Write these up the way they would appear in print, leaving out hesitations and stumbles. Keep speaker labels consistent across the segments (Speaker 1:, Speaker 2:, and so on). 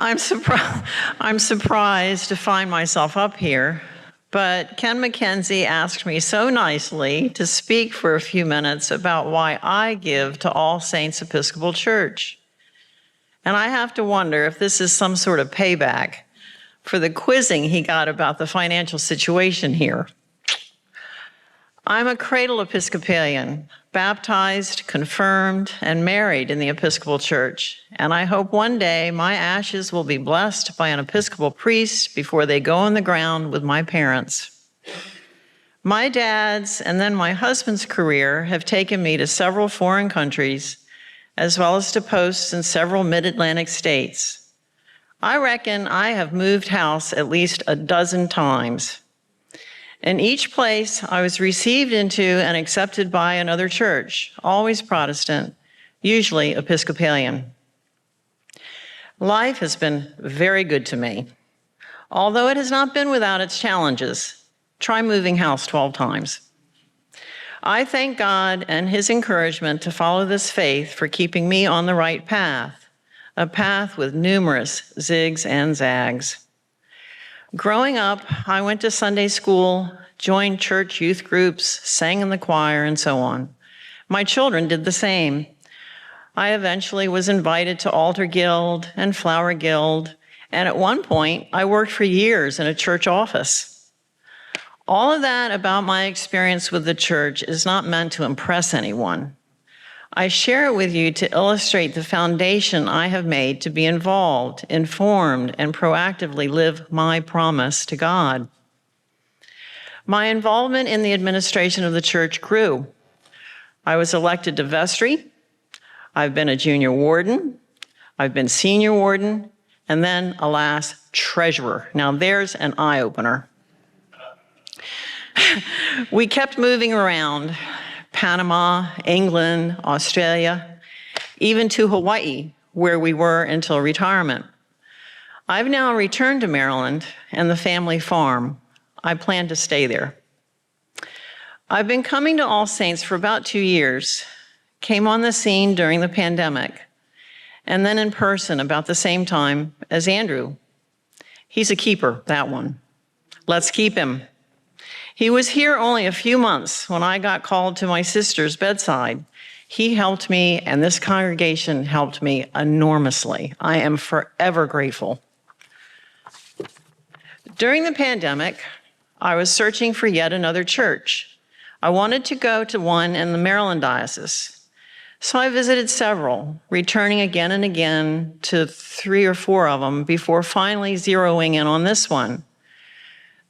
Speaker 1: I'm surprised to find myself up here, but Ken McKenzie asked me so nicely to speak for a few minutes about why I give to All Saints Episcopal Church. And I have to wonder if this is some sort of payback for the quizzing he got about the financial situation here. I'm a cradle Episcopalian, baptized, confirmed, and married in the Episcopal Church, and I hope one day my ashes will be blessed by an Episcopal priest before they go in the ground with my parents. My dad's and then my husband's career have taken me to several foreign countries, as well as to posts in several mid-Atlantic states. I reckon I have moved house at least a dozen times. In each place, I was received into and accepted by another church, always Protestant, usually Episcopalian. Life has been very good to me, although it has not been without its challenges. Try moving house 12 times. I thank God and his encouragement to follow this faith for keeping me on the right path, a path with numerous zigs and zags. Growing up, I went to Sunday school, joined church youth groups, sang in the choir, and so on. My children did the same. I eventually was invited to Altar Guild and Flower Guild, and at one point, I worked for years in a church office. All of that about my experience with the church is not meant to impress anyone. I share it with you to illustrate the foundation I have made to be involved, informed, and proactively live my promise to God. My involvement in the administration of the church grew. I was elected to vestry. I've been a junior warden. I've been senior warden, and then, alas, treasurer. Now there's an eye-opener. We kept moving around. Panama, England, Australia, even to Hawaii, where we were until retirement. I've now returned to Maryland and the family farm. I plan to stay there. I've been coming to All Saints for about 2 years, came on the scene during the pandemic, and then in person about the same time as Andrew. He's a keeper, that one. Let's keep him. He was here only a few months when I got called to my sister's bedside. He helped me, and this congregation helped me enormously. I am forever grateful. During the pandemic, I was searching for yet another church. I wanted to go to one in the Maryland diocese. So I visited several, returning again and again to 3 or 4 of them before finally zeroing in on this one.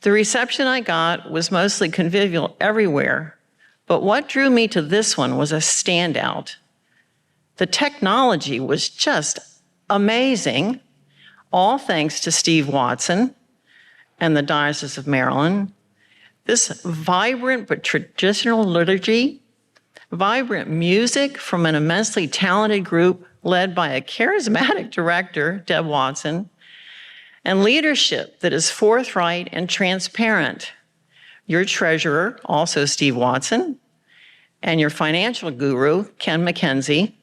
Speaker 1: The reception I got was mostly convivial everywhere, but what drew me to this one was a standout. The technology was just amazing, all thanks to Steve Watson and the Diocese of Maryland. This vibrant but traditional liturgy, vibrant music from an immensely talented group led by a charismatic director, Deb Watson, and leadership that is forthright and transparent. Your treasurer, also Steve Watson, and your financial guru, Ken McKenzie,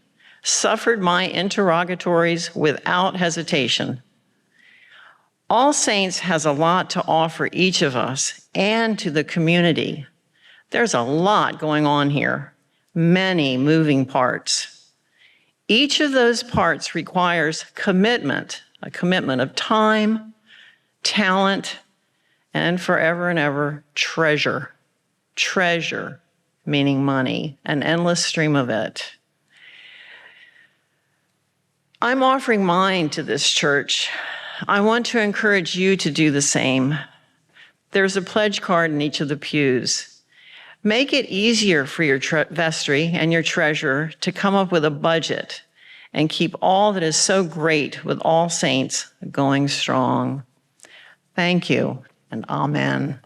Speaker 1: suffered my interrogatories without hesitation. All Saints has a lot to offer each of us and to the community. There's a lot going on here, many moving parts. Each of those parts requires commitment, a commitment of time, talent, and forever and ever, treasure. Treasure, meaning money, an endless stream of it. I'm offering mine to this church. I want to encourage you to do the same. There's a pledge card in each of the pews. Make it easier for your vestry and your treasurer to come up with a budget and keep all that is so great with All Saints going strong. Thank you, and amen.